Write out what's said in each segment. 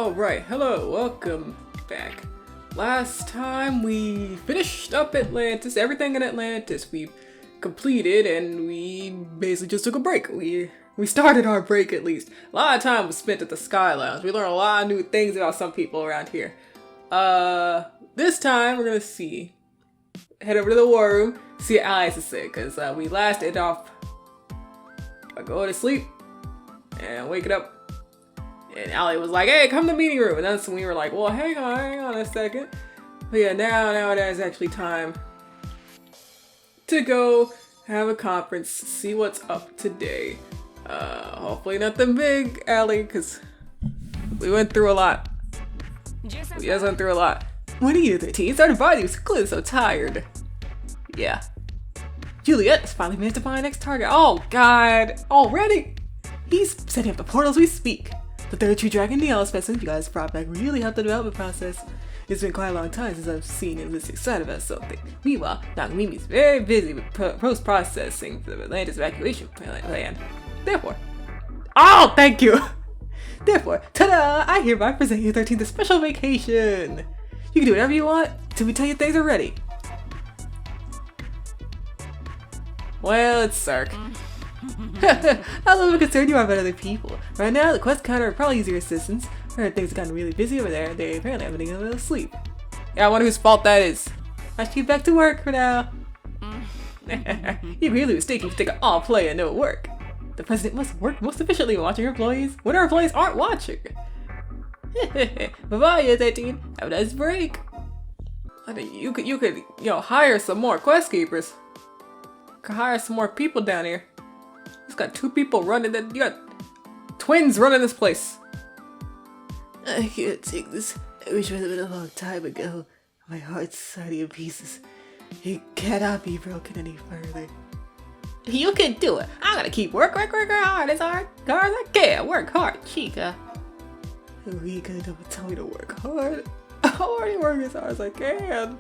Alright, hello, welcome back. Last time we finished up Atlantis, everything in Atlantis we completed, and we basically just took a break. We started our break at least. A lot of time was spent at the Sky Lounge. We learned a lot of new things about some people around here. This time we're gonna head over to the war room, see what Alex is saying, because we last ended off by going to sleep and waking up. And Allie was like, hey, come to the meeting room. And that's when we were like, well, hang on a second. But yeah, now it is actually time to go have a conference, see what's up today. Hopefully nothing big, Allie, because we went through a lot. We just went through a lot. When are you 13? Started body was clearly so tired. Yeah. Juliet has finally managed to find the next target. Oh, God. Already? He's setting up the portals we speak. The third true dragon DL specimen you guys brought back really helped the development process. It's been quite a long time since I've seen him this excited about something. Meanwhile, Nagamimi's very busy with post-processing for the Atlantis evacuation plan. Therefore, oh, thank you! Therefore, ta-da! I hereby present you 13th a special vacation! You can do whatever you want till we tell you things are ready. Well, it's CERC. How little concerned you are about other people. Right now, the quest counter would probably use your assistance. I heard things have gotten really busy over there. They apparently haven't been able to sleep. Yeah, I wonder whose fault that is. I should get back to work for now. You're really mistaken if you think all play and no work. The president must work most efficiently when watching her employees when her employees aren't watching. Bye-bye, 13. Have a nice break. I think you could hire some more quest keepers. You could hire some more people down here. He's got two people running that. You got twins running this place. I can't take this. I wish it would have been a long time ago. My heart's already in pieces. It cannot be broken any further. You can do it. I'm gonna keep work hard as hard as I can. Work hard, Chica. We gonna tell me to work hard. I already work as hard as I can.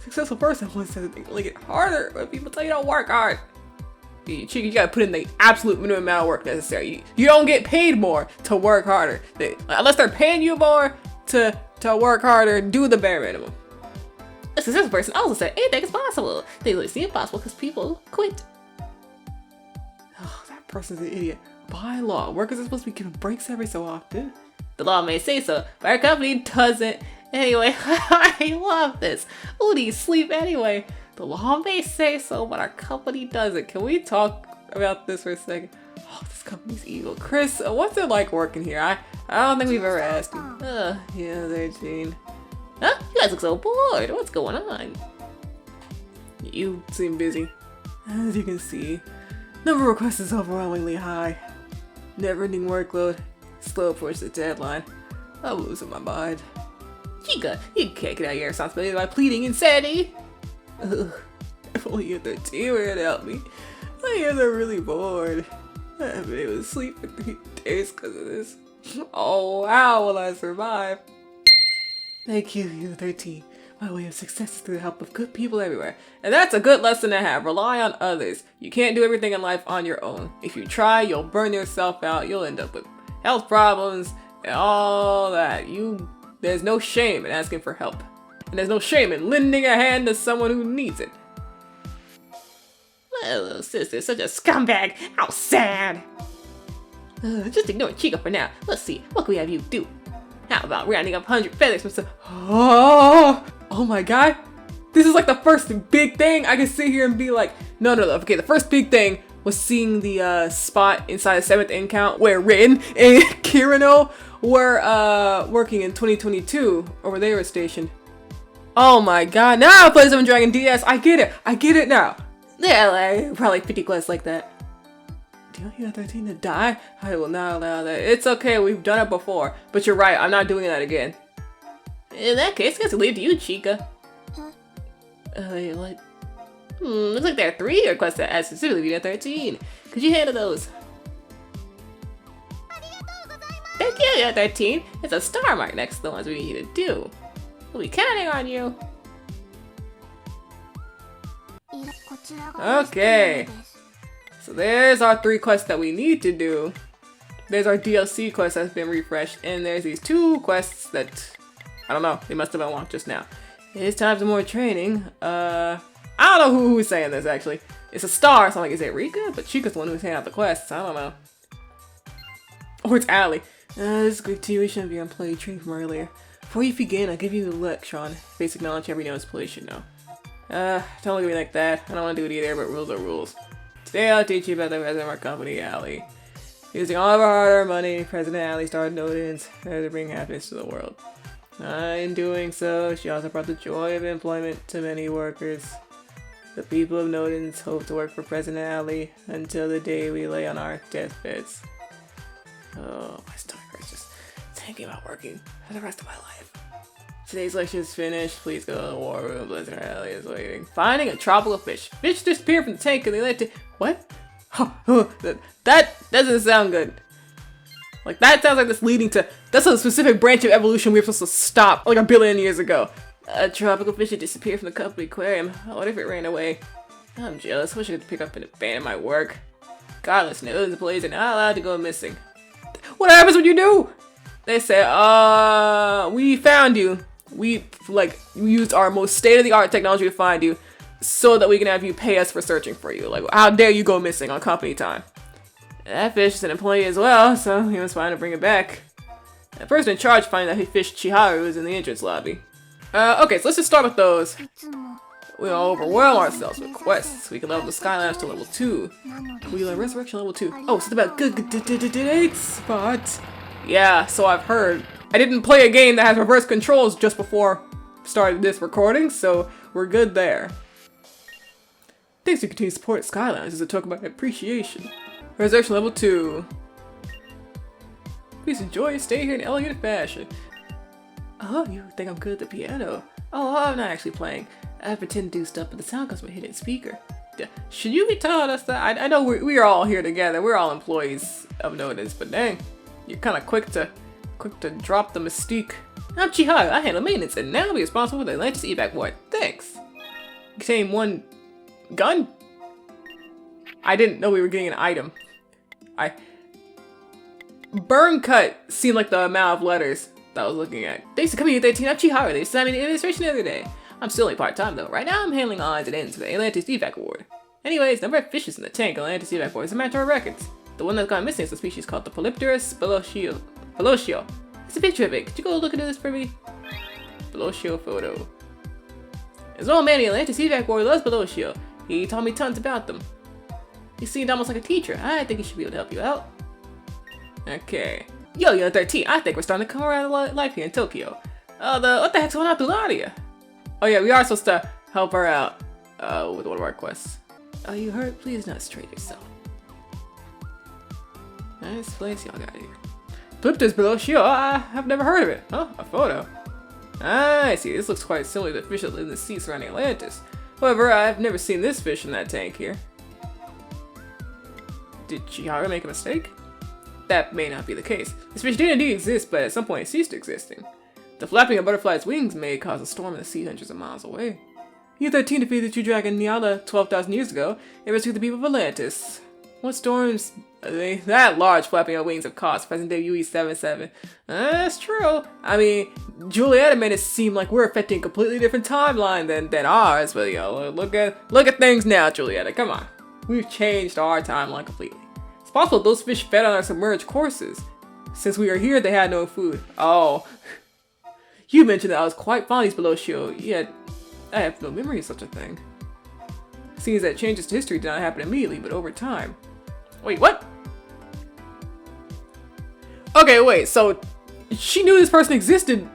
Successful person wants to make it harder, but people tell you to work hard. Chica, you gotta put in the absolute minimum amount of work necessary. You don't get paid more to work harder. Unless they're paying you more to work harder and do the bare minimum. A successful person also said anything is possible. They really see it possible because people quit. Oh, that person's an idiot. By law, workers are supposed to be given breaks every so often. The law may say so, but our company doesn't. Anyway, I love this. Who needs sleep anyway? The law may say so, but our company doesn't. Can we talk about this for a second? Oh, this company's evil. Chris, what's it like working here? I don't think we've ever asked you. Yeah, 13. Huh? You guys look so bored. What's going on? You seem busy. As you can see, number of requests is overwhelmingly high. Never-ending workload. Slow approach to the deadline. I'm losing my mind. Chica, you can't get out of your responsibility by pleading insanity. Ugh, if only you 13 were here to help me. My ears are really bored. I haven't been able to sleep for 3 days because of this. Oh wow, will I survive? Thank you, you 13. My way of success is through the help of good people everywhere. And that's a good lesson to have. Rely on others. You can't do everything in life on your own. If you try, you'll burn yourself out. You'll end up with health problems and all that. There's no shame in asking for help. And there's no shame in lending a hand to someone who needs it. My little sister's such a scumbag. How sad. Just ignore Chica for now. Let's see, what can we have you do? How about rounding up 100 feathers from some... Oh my god. This is like the first big thing. I can sit here and be like, no. Okay, the first big thing was seeing the spot inside the 7th Incount where Rin and Kirino were working in 2022, or where they were stationed. Oh my god, now I play some Dragon DS. I get it now. Yeah, like, probably 50 quests like that. Do you want 13 to die? I will not allow that. It's okay, we've done it before. But you're right, I'm not doing that again. In that case, I guess I'll leave to you, Chica. Wait, what? Looks like there are 3 requests that ask specifically to 13. Could you handle those? Thank you, 13. It's a star mark next to the ones we need you to do. We'll be counting on you. Okay. So there's our 3 quests that we need to do. There's our DLC quest that's been refreshed, and there's these 2 quests that, I don't know, they must have unlocked just now. It's time for more training. I don't know who's saying this, actually. It's a star, so I'm like, is it Rika? But Chica's the one who's handing out the quests, I don't know. Or it's Allie. This is a continuation of your employee training from earlier. Before you begin, I'll give you a lecture on basic knowledge every known employee should know. Don't look at me like that. I don't want to do it either, but rules are rules. Today I'll teach you about the president of our company, Allie. Using all of our hard-earned money, President Allie started Nodens to bring happiness to the world. In doing so, she also brought the joy of employment to many workers. The people of Nodens hope to work for President Allie until the day we lay on our deathbeds. Oh, my stomach hurts just thinking about working for the rest of my life. Today's lecture is finished. Please go to the war room. President Allie is waiting. Finding a tropical fish. Fish disappeared from the tank and they led to... What? That doesn't sound good. Like, that sounds like this leading to... That's a specific branch of evolution we were supposed to stop like 1 billion years ago. A tropical fish had disappeared from the company aquarium. What if it ran away? I'm jealous. Wish I could pick up and abandon my work. Godless knows employees are not allowed to go missing. What happens when you do? They say, we found you. We used our most state-of-the-art technology to find you so that we can have you pay us for searching for you. Like, how dare you go missing on company time? That fish is an employee as well, so he was fine to bring it back. The person in charge finding that he fished Chiharu was in the entrance lobby. Okay, so let's just start with those. We'll overwhelm ourselves with quests. We can level the Skylines to level 2. We learn Resurrection level 2. Oh, something about good date spot. Yeah, so I've heard. I didn't play a game that has reverse controls just before starting this recording, so we're good there. Thanks for continued support at Skylines as a token of my appreciation. Resurrection level 2. Please enjoy and stay here in elegant fashion. Oh, you think I'm good at the piano? Oh, I'm not actually playing. I pretend to do stuff, but the sound comes from a hidden speaker. Should you be telling us that? I know we're all here together. We're all employees of Nodens, but dang, you're kind of quick to drop the mystique. I'm Chiharu. I handle maintenance and now I'll be responsible for the Atlantis evac ward. Thanks. Containing 1 gun? I didn't know we were getting an item. Burn cut seemed like the amount of letters that I was looking at. Thanks for coming to 13. I'm Chiharu. They assigned me to administration the other day. I'm still only part-time though. Right now I'm handling odds and ends for the Atlantis evac ward. Anyways, number of fishes in the tank on Atlantis evac ward is a matter of records. The one that's gone missing is a species called the Polypterus Belotio. It's a picture of it. Could you go look into this for me? Belotio photo. There's an old man in the Atlantis evac ward who loves Belotio. He taught me tons about them. He seemed almost like a teacher. I think he should be able to help you out. Okay. Yo, you're 13. I think we're starting to come around life here in Tokyo. What the heck's going on with Ulania? Oh yeah, we are supposed to help her out with one of our quests. Oh, you hurt? Please not straight yourself. Nice place y'all got here. Polypterus Belotio. I've never heard of it. Huh? A photo. I see. This looks quite similar to the fish that live in the sea surrounding Atlantis. However, I've never seen this fish in that tank here. Did Chiharu make a mistake? That may not be the case. This fish did indeed exist, but at some point it ceased existing. The flapping of butterflies' wings may cause a storm in the sea hundreds of miles away. U-13 defeated the true dragon Nyala 12,000 years ago and rescued the people of Atlantis. What storms that large flapping of wings have caused present-day UE-77? That's true. I mean, Julieta made it seem like we're affecting a completely different timeline than ours, but you know, look at things now, Julieta. Come on. We've changed our timeline completely. It's possible those fish fed on our submerged courses. Since we were here, they had no food. Oh. You mentioned that I was quite fond of these Belotio, yet I have no memory of such a thing. Seems that changes to history did not happen immediately, but over time. Wait, what? Okay, wait, so she knew this person existed,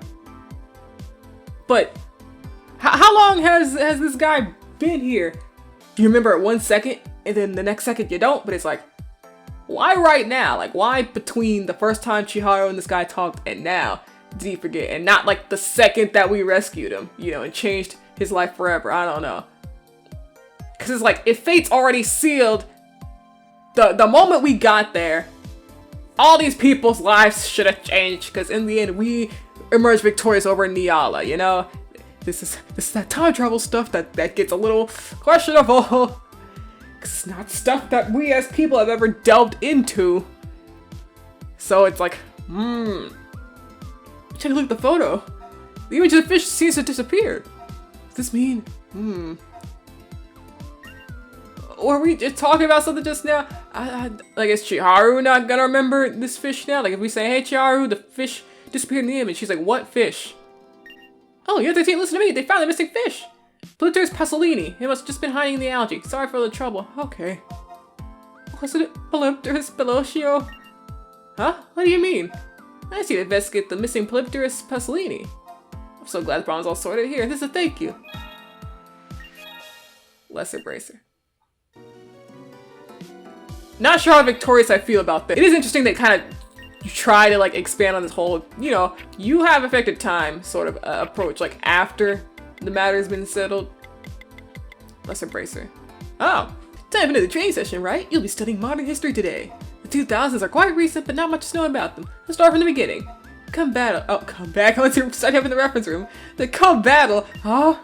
but how long has this guy been here? Do you remember it 1 second, and then the next second you don't? But it's like, why right now? Like, why between the first time Chiharu and this guy talked and now did he forget? And not like the second that we rescued him, you know, and changed his life forever. I don't know. Because it's like, if fate's already sealed, the moment we got there, all these people's lives should have changed. Because in the end, we emerged victorious over Nyala, you know? This is that time travel stuff that gets a little questionable. It's not stuff that we as people have ever delved into. So it's like, Take a look at the photo. The image of the fish seems to disappear. Does this mean, Or are we just talking about something just now? Like, is Chiharu not gonna remember this fish now? Like, if we say, hey Chiharu, the fish disappeared in the image, she's like, what fish? Oh, you're 13, listen to me, they found the missing fish! Polypterus pasolini. It must have just been hiding in the algae. Sorry for the trouble. Okay. Wasn't it Polypterus pelotio? Huh? What do you mean? I need to investigate the missing Polypterus pasolini. I'm so glad the problem's all sorted. Here, this is a thank you. Lesser Bracer. Not sure how victorious I feel about this. It is interesting that kind of you try to like expand on this whole, you have affected time sort of approach, like after the matter has been settled. Lesser Bracer. Oh, time for the training session, right? You'll be studying modern history today. The 2000s are quite recent, but not much to know about them. Let's start from the beginning. Come battle. Oh, come back. I want to study up in the reference room. The come battle. Oh.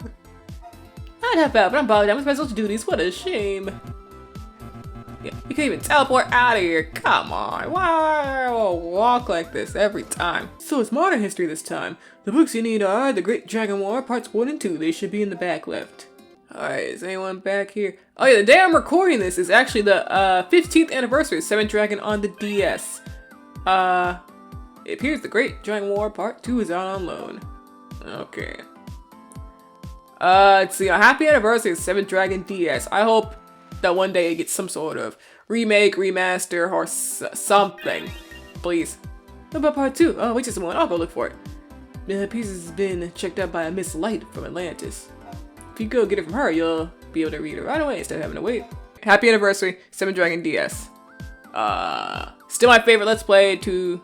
I'd help out, but I'm bogged down with my social duties. What a shame. Yeah, you can even teleport out of here. Come on. Why walk like this every time? So it's modern history this time. The books you need are The Great Dragon War, parts 1 and 2. They should be in the back left. Alright, is anyone back here? Oh yeah, the day I'm recording this is actually the 15th anniversary of 7th Dragon on the DS. It appears The Great Dragon War Part 2 is out on loan. Okay. Let's see, a happy anniversary of 7th Dragon DS. I hope that one day it gets some sort of remake, remaster, or something. Please. What about Part 2? Oh, wait just a moment, I'll go look for it. The piece has been checked out by a Miss Light from Atlantis. If you go get it from her, you'll be able to read it right away instead of having to wait. Happy anniversary, 7th Dragon DS. Still my favorite Let's Play to,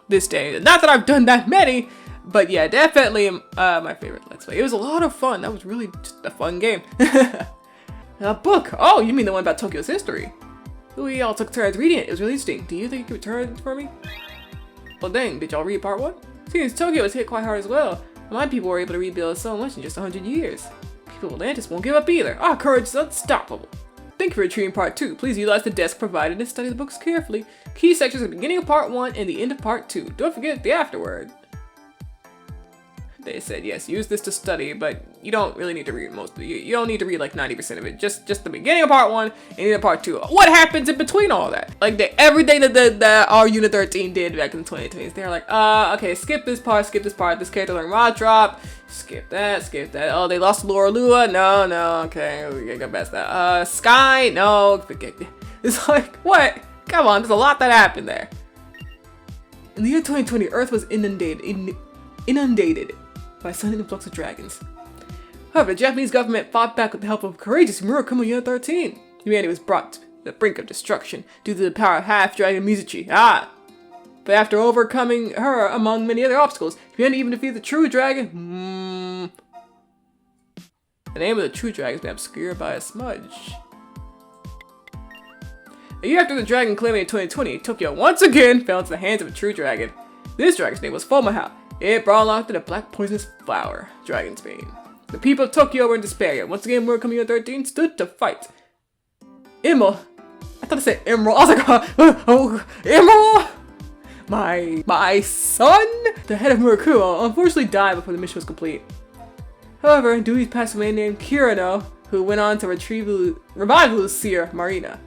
this day. Not that I've done that many, but yeah, definitely my favorite Let's Play. It was a lot of fun. That was really just a fun game. A book. Oh, you mean the one about Tokyo's history? We all took turns reading it. It was really interesting. Do you think you could return it for me? Well, dang, did y'all read part 1? Seems Tokyo was hit quite hard as well. My people were able to rebuild so much in just 100 years. People of Atlantis won't give up either. Our courage is unstoppable. Thank you for retrieving part 2. Please utilize the desk provided and study the books carefully. Key sections at the beginning of part 1 and the end of part 2. Don't forget the afterward. They said, yes, use this to study, but you don't really need to read most of it. You don't need to read like 90% of it. Just the beginning of part 1 and the end of part 2. What happens in between all that? Like everything that our Unit 13 did back in the 2020s. They're like, okay, skip this part. This character learned Rod Drop. Skip that. Oh, they lost Laura Lua. No, okay, we gotta go past that. Sky, no. It's like, what? Come on, there's a lot that happened there. In the year 2020, Earth was inundated by a sudden influx of dragons. However, the Japanese government fought back with the help of courageous Murakuma Unit 13. Humanity was brought to the brink of destruction due to the power of half-dragon Mizuchi. But after overcoming her among many other obstacles, humanity even defeated the true dragon. The name of the true dragon has been obscured by a smudge. A year after the dragon calamity in 2020, Tokyo once again fell into the hands of a true dragon. This dragon's name was Fomaha. It brought aloft a black poisonous flower, Dragon's Bane. The people of Tokyo were in despair, yet once again Murakami Unit 13 stood to fight. Emerald. I thought I said Emerald. I was like, oh, Emerald! My son? The head of Murakuma unfortunately died before the mission was complete. However, due to his passed away named Kirano, who went on to revive Lucia Marina.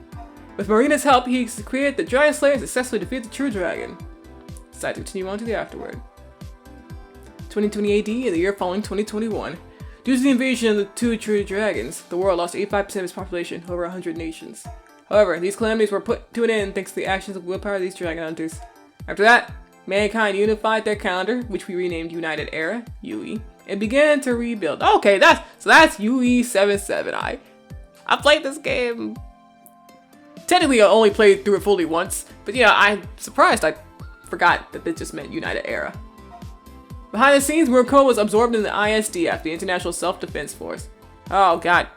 With Marina's help, he created the Dragon Slayer and successfully defeated the true dragon. Decided to continue on to the afterward. 2020 AD and the year following 2021. Due to the invasion of the two true dragons, the world lost 85% of its population, over 100 nations. However, these calamities were put to an end thanks to the actions of willpower of these dragon hunters. After that, mankind unified their calendar, which we renamed United Era, UE, and began to rebuild. Okay, that's UE 77. I played this game. Technically, I only played through it fully once, but yeah, I'm surprised I forgot that it just meant United Era. Behind the scenes, Murakuma was absorbed in the ISDF, the International Self-Defense Force. Oh god.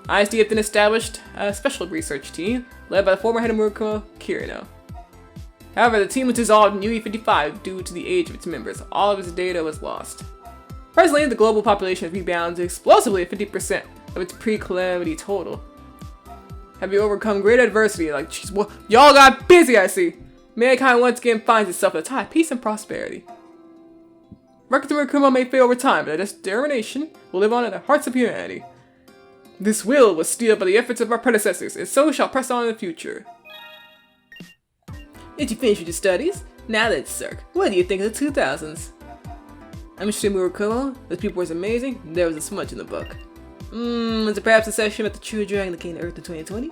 ISDF then established a special research team, led by the former head of Murakuma, Kirino. However, the team was dissolved in UE55 due to the age of its members. All of its data was lost. Presently, the global population has rebounded explosively at 50% of its pre-calamity total. Have you overcome great adversity? Like, jeez, well, y'all got busy, I see. Mankind once again finds itself in a time of peace and prosperity. Records of Murakumo may fade over time, but this determination will live on in the hearts of humanity. This will was steeled by the efforts of our predecessors, and so shall press on in the future. Did you finish with your studies? Now let's CERC. What do you think of the 2000s? I'm interested in Murakumo. The people was amazing. There was a smudge in the book. Was it perhaps a session about the true dragon that came to Earth in 2020?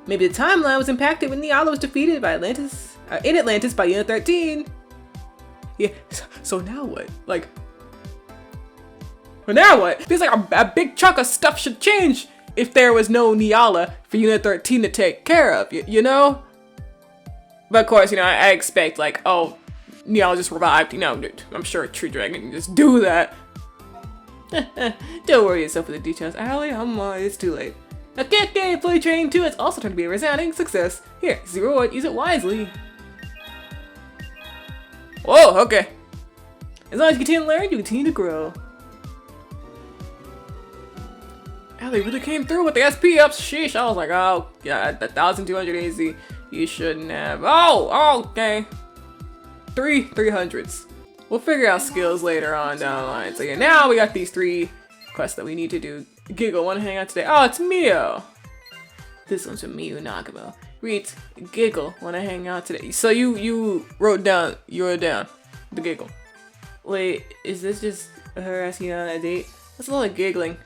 Maybe the timeline was impacted when Neala was defeated by in Atlantis by Unit 13. Yeah, so now what? Like, well, now what? Feels like a big chunk of stuff should change if there was no Neala for Unit 13 to take care of, you know? But of course, you know, I expect like, oh, Neala just revived, you know, I'm sure a true dragon can just do that. Don't worry yourself with the details, Allie, it's too late. Okay, fully trained too, it's also turned to be a resounding success. Here, zero it, use it wisely. Whoa, okay. As long as you continue to learn, you continue to grow. Allie really came through with the SP ups, sheesh. I was like, oh, yeah, 1,200 AZ, you shouldn't have. Oh, okay. 300s. We'll figure out skills later on down the line. So yeah, now we got these 3 quests that we need to do. Giggle, wanna hang out today? Oh, it's Mio. This one's from Miyu Nagamo. Reads, Giggle, wanna hang out today? So you wrote down the Giggle. Wait, is this just her asking you on a date? That's a lot of giggling.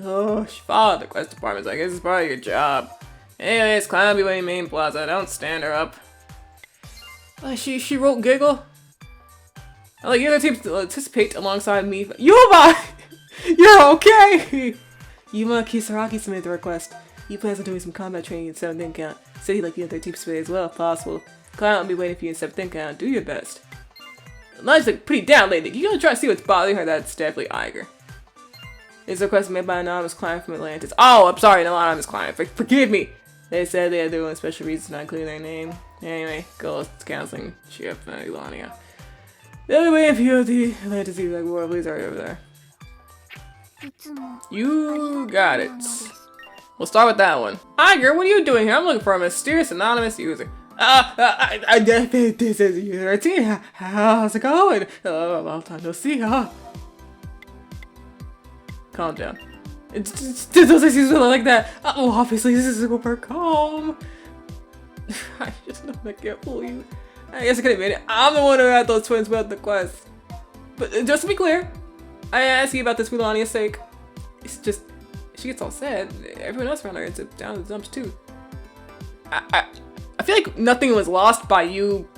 Oh, she followed the quest department's like, this is part of your job. Anyways, climb your way main plaza, don't stand her up. She wrote Giggle? I like you other teams to participate alongside me. Yuma! You're okay! Yuma Kisaraki submitted the request. He plans on doing some combat training in 7th count. Said he'd like you other teams to participate as well if possible. Client will be waiting for you in 7th count. Do your best. Lines like pretty down lately. You gonna try to see what's bothering her? That's definitely Iger. It's a request made by an anonymous client from Atlantis. Oh, I'm sorry, an anonymous client. Forgive me. They said they had their own special reasons not including their name. Anyway, goals, counseling, ship, Ulania. They'll be waiting for you at the Atlantis like war. Please hurry over there. You got it. We'll start with that one. Iger, what are you doing here? I'm looking for a mysterious anonymous user. This is user 13. How's it going? Long time no see, huh? Calm down. Don't say something like that. Oh, obviously this is super calm. I just know I can't fool you. I guess I could admit it. I'm the one who had those twins about the quest. But just to be clear, I asked you about this for Ulania's sake. It's just, she gets all sad. Everyone else around her gets down in the dumps too. I feel like nothing was lost by you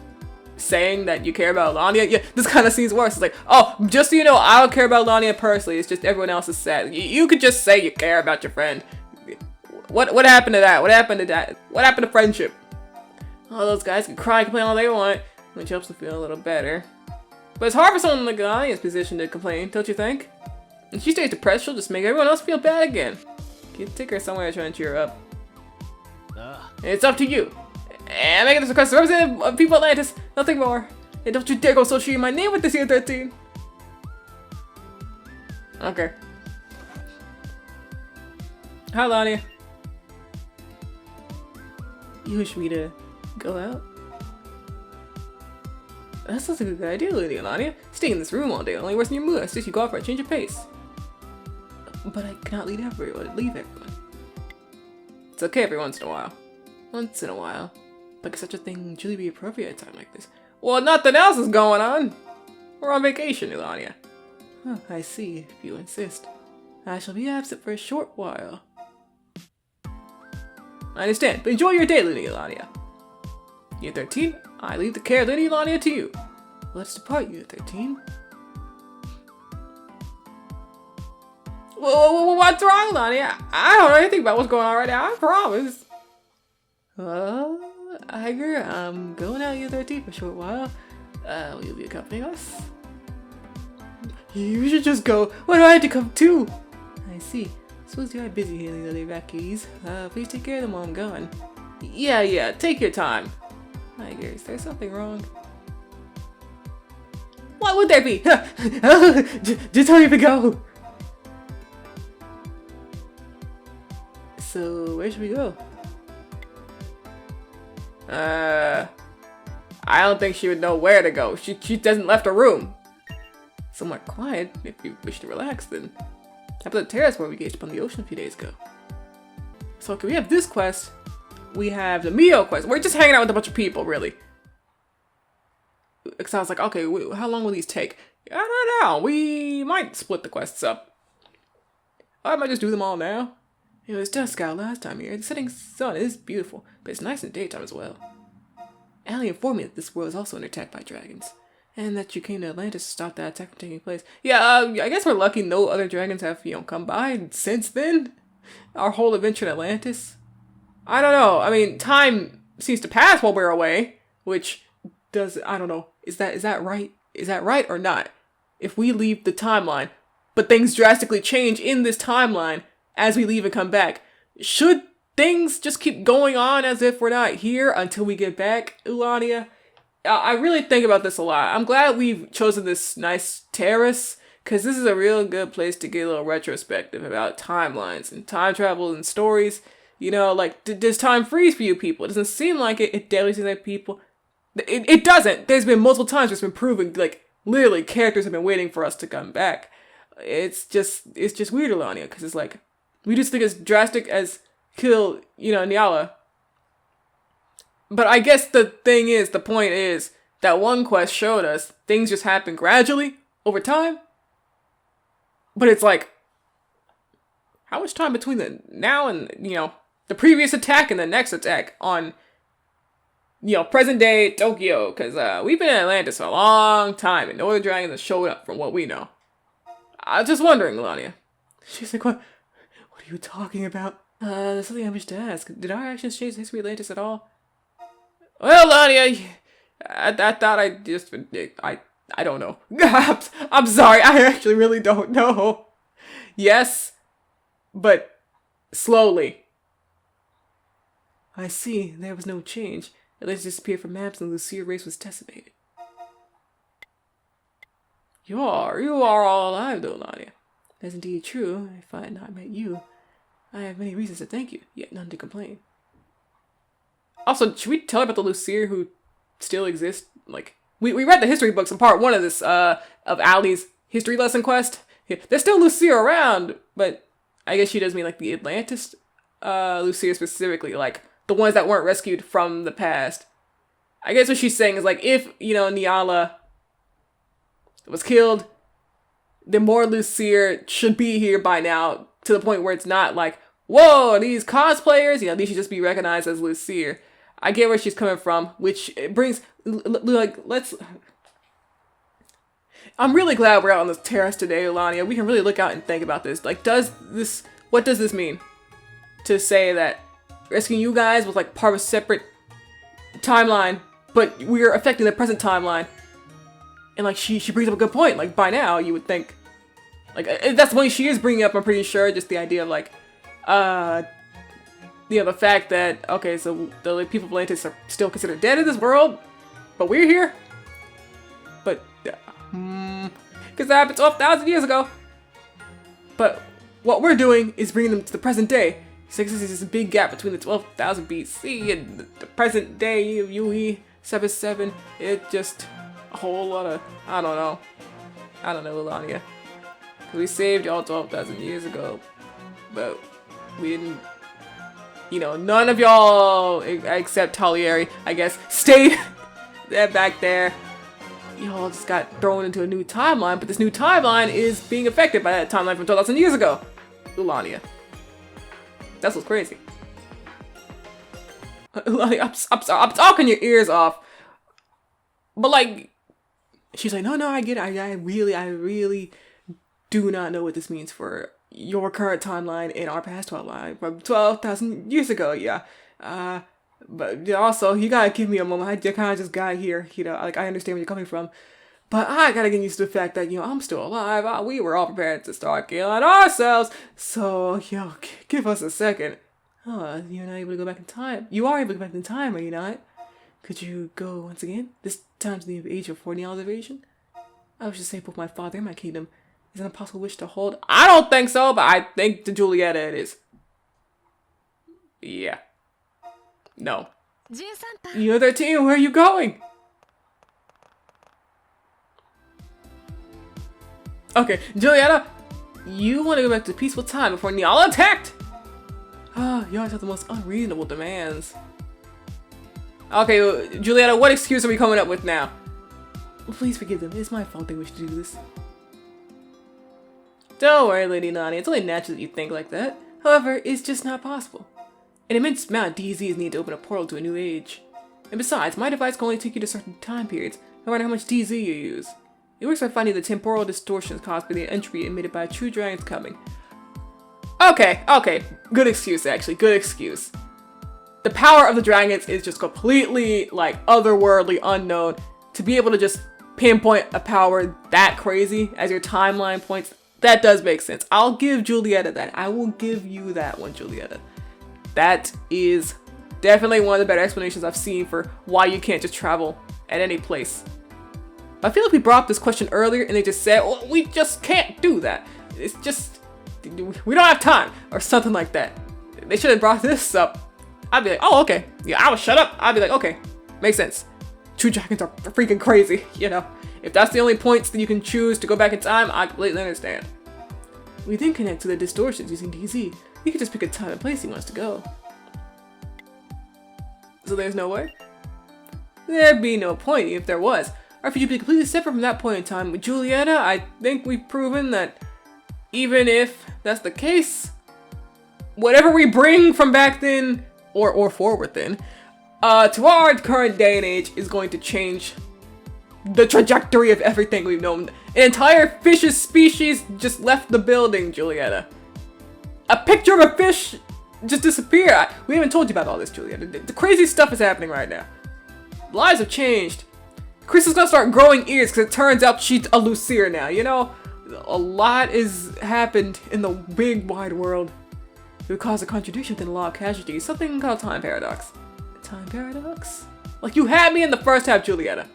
saying that you care about Ulania. Yeah, this kind of seems worse. It's like, oh, just so you know, I don't care about Ulania personally. It's just everyone else is sad. You could just say you care about your friend. What happened to that? What happened to that? What happened to friendship? All those guys can cry and complain all they want, which helps them feel a little better. But it's hard for someone like Ulania's position to complain, don't you think? If she stays depressed, she'll just make everyone else feel bad again. You take her somewhere to try and cheer her up. It's up to you. And making this request to represent people Atlantis, nothing more. And don't you dare go associate my name with this year 13. Okay. Hi, Ulania. You wish me to go out? That sounds like a good idea, Lady Ulania. Staying in this room all day only worsens your mood. I suggest you go out for a change of pace. But I cannot leave everyone. It's okay every once in a while. Once in a while. But could such a thing truly be appropriate at a time like this? Well, nothing else is going on. We're on vacation, Ulania. Huh, I see, if you insist. I shall be absent for a short while. I understand, but enjoy your day, Lady Ulania. Unit 13, I leave the care of Lady Ulania to you. Let's depart, Unit 13. Whoa, what's wrong, Ulania? I don't know anything about what's going on right now, I promise. Iger, I'm going out Unit 13 for a short while. Will you be accompanying us? You should just go. Why do I have to come too? I see. Suppose you are busy handling the other evacuees. Please take care of them while I'm gone. Yeah, take your time. Iger, is there something wrong? What would there be? Just hurry up and go. So, where should we go? I don't think she would know where to go. She doesn't left her room. Somewhat quiet. If you wish to relax, then how about the terrace where we gauged upon the ocean a few days ago? So okay, we have this quest. We have the Mio quest. We're just hanging out with a bunch of people, really. Because I was like, okay, how long will these take? I don't know. We might split the quests up. I might just do them all now. It was dusk out last time here. The setting sun is beautiful, but it's nice in the daytime as well. Allie informed me that this world is also under attack by dragons, and that you came to Atlantis to stop that attack from taking place. Yeah, I guess we're lucky no other dragons have, come by since then. Our whole adventure in Atlantis. I don't know. I mean, time seems to pass while we're away, which does, I don't know. Is that right? Is that right or not? If we leave the timeline, but things drastically change in this timeline as we leave and come back, should things just keep going on as if we're not here until we get back, Ulania? I really think about this a lot. I'm glad we've chosen this nice terrace, because this is a real good place to get a little retrospective about timelines and time travel and stories. Like, does time freeze for you people? It doesn't seem like it. It definitely seems like people... It doesn't. There's been multiple times it's been proven, like, literally, characters have been waiting for us to come back. It's just weird, Ulania, because it's like, we just think it's drastic as kill, Nyala. But I guess the point is, that one quest showed us things just happen gradually, over time. But it's like, how much time between the now and, the previous attack and the next attack on, present day Tokyo? Because we've been in Atlantis for a long time and no other dragons have showed up from what we know. I was just wondering, Ulania. She's like, what are you talking about? There's something I wish to ask. Did our actions change the history of Atlantis at all? Well, Ulania, I thought I don't know. I'm sorry, I actually really don't know. Yes, but slowly. I see, there was no change. Atlantis disappeared from maps and the Lucia race was decimated. You are all alive though, Ulania. That's indeed true. If I had not met you, I have many reasons to thank you, yet none to complain. Also, should we tell her about the Lucia who still exist? Like, we read the history books in part 1 of this, of Allie's history lesson quest. Yeah, there's still Lucia around, but I guess she does mean, like, the Atlantis, Lucia specifically, like, the ones that weren't rescued from the past. I guess what she's saying is, like, if, Nyala was killed, then more Lucia should be here by now, to the point where it's not like, whoa, these cosplayers, these should just be recognized as Lucia. I get where she's coming from, which brings, like, I'm really glad we're out on this terrace today, Ulania. We can really look out and think about this. Like, what does this mean? To say that rescuing you guys was, like, part of a separate timeline, but we're affecting the present timeline. And, like, she brings up a good point. Like, by now, you would think, like, that's the point she is bringing up, I'm pretty sure, just the idea of, like, the fact that, okay, so the people of Atlantis are still considered dead in this world, but we're here. But, because that happened 12,000 years ago. But what we're doing is bringing them to the present day. So there's this big gap between the 12,000 BC and the present day of UE 77. It just a whole lot of, I don't know, Ulania. We saved y'all 12,000 years ago, but we didn't, none of y'all, except Talieri, I guess, stayed back there. Y'all just got thrown into a new timeline, but this new timeline is being affected by that timeline from 12,000 years ago. Ulania. That's what's crazy. Ulania, I'm talking your ears off. But, like, she's like, no, I get it. I really do not know what this means for your current timeline and our past timeline from 12,000 years ago, yeah. But also, you gotta give me a moment. I kind of just got here, like, I understand where you're coming from. But I gotta get used to the fact that, I'm still alive. We were all prepared to start killing ourselves. So, give us a second. Oh, you're not able to go back in time. You are able to go back in time, are you not? Could you go once again? This time to the age of 40 observation? I was just saying both my father and my kingdom is an impossible wish to hold. I don't think so, but I think to Julieta it is. Yeah. No. Unit 13, where are you going? Okay, Julietta, you want to go back to peaceful time before Nyala attacked? Ah, you always have the most unreasonable demands. Okay, Julietta, what excuse are we coming up with now? Please forgive them. It's my fault they wish to do this. Don't worry, Lady Nani. It's only natural that you think like that. However, it's just not possible. An immense amount of DZ is needed to open a portal to a new age. And besides, my device can only take you to certain time periods, no matter how much DZ you use. It works by finding the temporal distortions caused by the entry emitted by a true dragon's coming. Okay. Good excuse, actually. Good excuse. The power of the dragons is just completely, like, otherworldly, unknown. To be able to just pinpoint a power that crazy as your timeline points, that does make sense. I'll give Julietta that. I will give you that one, Julietta. That is definitely one of the better explanations I've seen for why you can't just travel at any place. I feel like we brought up this question earlier and they just said, well, we just can't do that. It's just, we don't have time or something like that. They should have brought this up. I'd be like, oh, okay. Yeah, I would shut up. I'd be like, okay, makes sense. True dragons are freaking crazy, you know. If that's the only points that you can choose to go back in time, I completely understand. We then connect to the distortions using DZ. You can just pick a time and place he wants to go. So there's no way? There'd be no point if there was. Our future would be completely separate from that point in time. With Julietta, I think we've proven that even if that's the case, whatever we bring from back then, or forward then, to our current day and age is going to change the trajectory of everything we've known. An entire fish's species just left the building, Julietta. A picture of a fish just disappeared. We haven't told you about all this, Julietta. The crazy stuff is happening right now. Lives have changed. Chris is gonna start growing ears because it turns out she's a Lucere now, you know? A lot has happened in the big wide world. It would cause a contradiction within the law of casualties, something called time paradox. Time paradox? Like you had me in the first half, Julietta.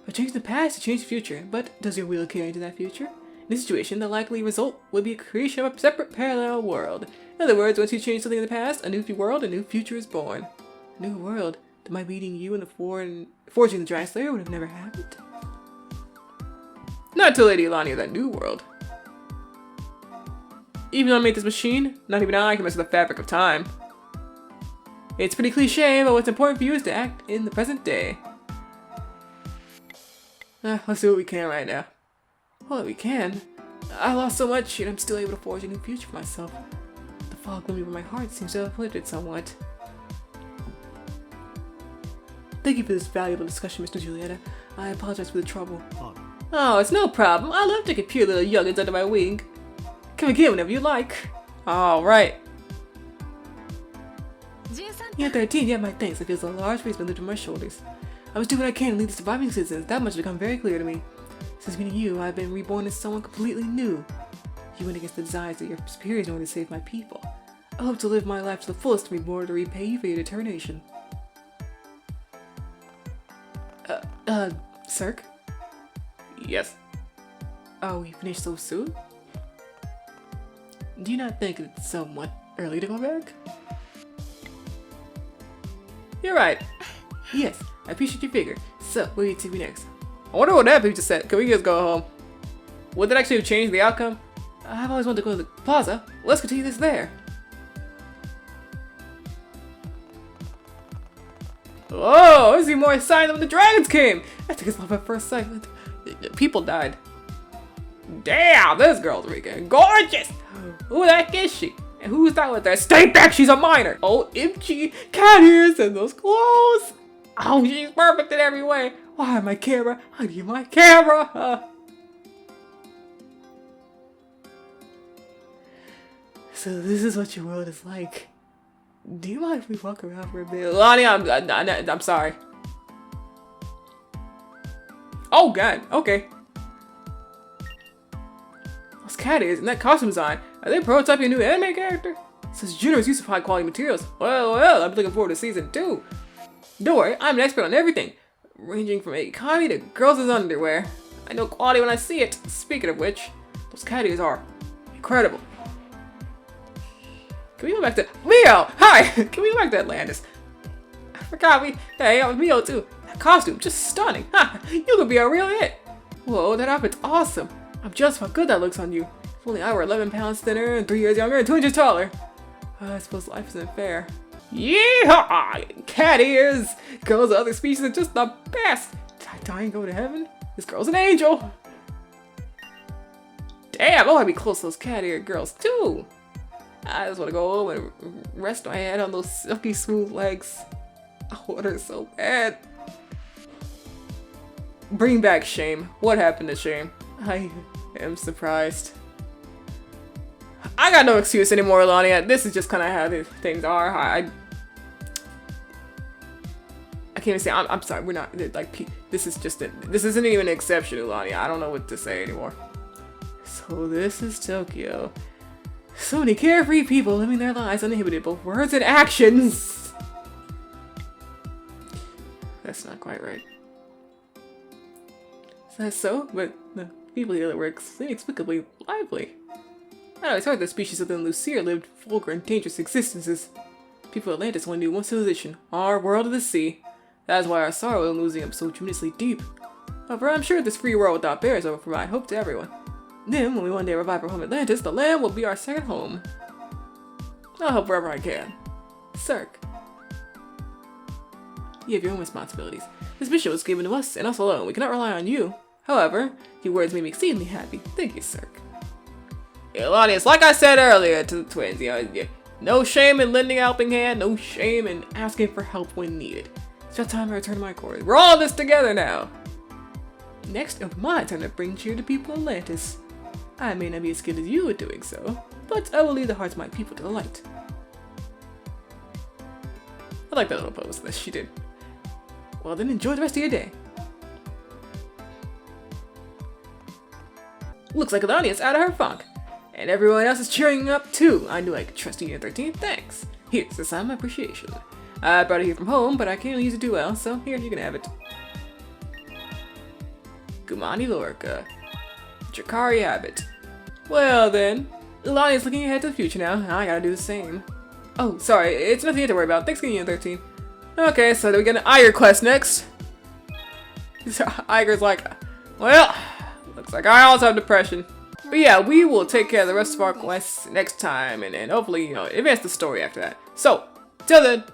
By changing the past, you change the future, but does your will carry into that future? In this situation, the likely result would be a creation of a separate parallel world. In other words, once you change something in the past, a new world, a new future is born. A new world that might be leading you and forging the Giant Slayer would have never happened. Not to Lady Ulania, that new world. Even though I made this machine, not even I can mess with the fabric of time. It's pretty cliche, but what's important for you is to act in the present day. Let's do what we can right now. Well, we can. I lost so much, and I'm still able to forge a new future for myself. The fog looming over my heart seems to have lifted somewhat. Thank you for this valuable discussion, Mr. Julietta. I apologize for the trouble. Oh, it's no problem. I love to get pure little youngins under my wing. Come again whenever you like. Alright. You're 13, yet my thanks. It feels a large weight been lifted on my shoulders. I must do what I can to lead the surviving citizens. That much has become very clear to me. Since meeting you, I've been reborn as someone completely new. You went against the desires of your superiors in order to save my people. I hope to live my life to the fullest to be born to repay you for your determination. CERC? Yes. Oh, we finished so soon? Do you not think it's somewhat early to go back? You're right. Yes, I appreciate your figure. So, what do you take me next? I wonder what that people just said. Can we just go home? Would that actually change the outcome? I've always wanted to go to the plaza. Let's continue this there. Oh, I see more signs when the dragons came. I think it's love at first sight. People died. Damn, this girl's freaking gorgeous. Who the heck is she? And who's that with her? Stay back, she's a minor. OMG, cat ears and those clothes. Oh, she's perfect in every way. Why my camera? I need my camera. So this is what your world is like. Do you mind if we walk around for a bit? Lonnie, I'm sorry. Oh god, okay. Those cat ears and that costume design, are they prototyping a new anime character? Such generous use of high quality materials. Well, I'm looking forward to season 2. Don't worry, I'm an expert on everything, ranging from economy to girls' underwear. I know quality when I see it. Speaking of which, those cat ears are incredible. Can we go back to Mio? Hi! Can we go back to Atlantis? I forgot we hang out with Mio too. That costume, just stunning. Ha! You could be a real hit. Whoa, that outfit's awesome. I'm jealous of how good that looks on you. If only I were 11 pounds thinner and 3 years younger and 2 inches taller. I suppose life isn't fair. Yeehaw! Cat ears! Girls of other species are just the best! Did I die and go to heaven? This girl's an angel! Damn, I want to be close to those cat-eared girls too! I just want to go home and rest my head on those silky smooth legs. I want her so bad. Bring back Shame. What happened to Shame? I am surprised. I got no excuse anymore, Ulania. This is just kind of how things are. I can't even say. I'm sorry. We're not like. This is just. This isn't even an exception, Ulania. I don't know what to say anymore. So this is Tokyo. So many carefree people living their lives uninhibited, both words and actions. That's not quite right. Is that so? But the people here were inexplicably lively. I always heard that species other than Lucia lived vulgar and dangerous existences. People of Atlantis only knew one civilization, our world of the sea. That is why our sorrow in losing them so tremendously deep. However, I'm sure this free world without bears will provide hope to everyone. Then, when we one day revive our home Atlantis, the land will be our second home. I'll help wherever I can. CERC. You have your own responsibilities. This mission was given to us, and us alone. We cannot rely on you. However, your words made me exceedingly happy. Thank you, CERC. Ulania, it's like I said earlier to the twins, no shame in lending a helping hand, no shame in asking for help when needed. It's about time I return to my quarters. We're all in this together now. Next, it'll be my turn to bring cheer to people of Atlantis. I may not be as skilled as you at doing so, but I will lead the hearts of my people to the light. I like that little pose that she did. Well then, enjoy the rest of your day. Looks like Ulania's out of her funk. And everyone else is cheering up too. I knew I could trust you, 13. Thanks. Here's a sign of my appreciation. I brought it here from home, but I can't use it too well, so here, you can have it. Gumani Lorca. Jakari Abbott. Well then, Ulania's looking ahead to the future now, and I gotta do the same. Oh, sorry, it's nothing to worry about. Thanks again, 13. Okay, so do we get an Iger quest next? Iger's like, well, looks like I also have depression. But yeah, we will take care of the rest of our quests next time, and hopefully, advance the story after that. So, till then.